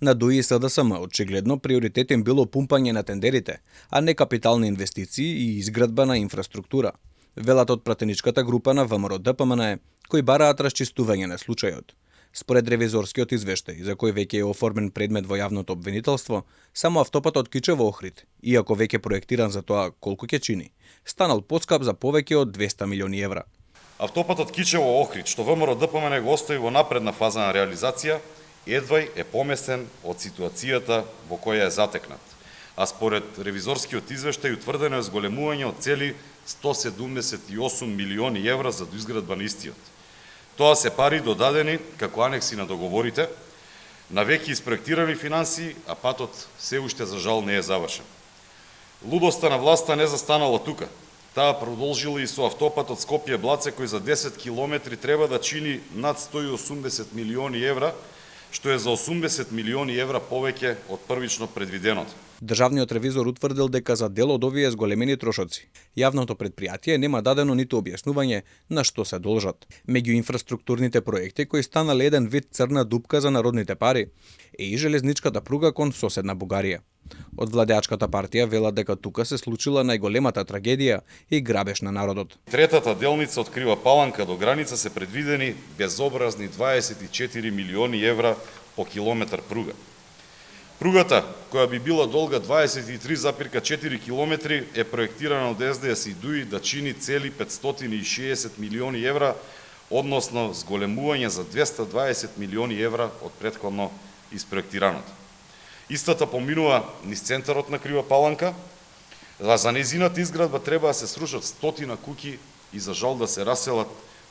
На ДУИ и СДСМ очигледно приоритет им било пумпање на тендерите, а не капитални инвестиции и изградба на инфраструктура. Велат од пратеничката група на ВМРО ДПМН, кои бараат расчистување на случајот. Според ревизорскиот извештај, за кој веќе е оформен предмет во јавното обвинителство, само автопатот Кичево-Охрид, иако веќе проектиран за тоа колку ќе чини, станал поскап за повеќе од 200 милиони евра. Автопатот Кичево-Охрид, што ВМРО ДПМН го остави во напредна фаза на реализација, едвај е поместен од ситуацијата во која е затекнат. А според ревизорскиот извештај утврдено е зголемување од цели 178 милиони евра за доизградба на истиот. Тоа се пари додадени како анекси на договорите, на веќе испроектирани финансии, а патот се уште за жал не е завршен. Лудоста на власта не застанала тука. Таа продолжила и со автопатот Скопје-Блаце, кој за 10 километри треба да чини над 180 милиони евра, што е за 80 милиони евра повеќе од првично предвиденото. Државниот ревизор утврдил дека за дел од овие зголемени трошоци, јавното предпријатие нема дадено ниту објаснување на што се должат. Меѓу инфраструктурните проекти кои станале еден вид црна дупка за народните пари е и железничката пруга кон соседна Бугарија. Од владеачката партија велат дека тука се случила најголемата трагедија и грабеж на народот. Третата делница од Крива Паланка до граница се предвидени безобразни 24 милиони евра по километар пруга. Пругата, која би била долга 23,4 километри, е проектирана од СДС и ДУИ да чини цели 560 милиони евра, односно зголемување за 220 милиони евра од претходно испроектираното. Истата поминува низ центарот на Крива Паланка, а за нејзината изградба треба да се срушат стотина куќи и за жал да се раселат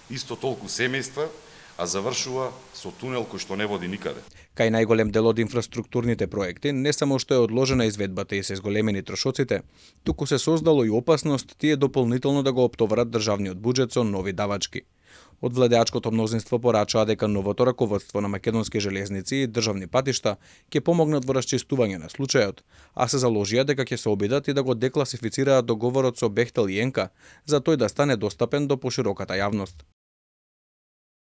исто толку семејства, а завршува со тунел кој што не води никаде. Кај најголем дел од инфраструктурните проекти, не само што е одложена изведбата и се зголемени трошоците, туку се создало и опасност тие дополнително да го оптоварат државниот буџет со нови давачки. Од владеачкото мнозинство порачаа дека новото раководство на македонски железници и државни патишта ќе помогнат во расчистување на случајот, а се заложија дека ќе се обидат и да го декласифицираат договорот со Бехтел и Енка, за тој да стане достапен до пошироката јавност.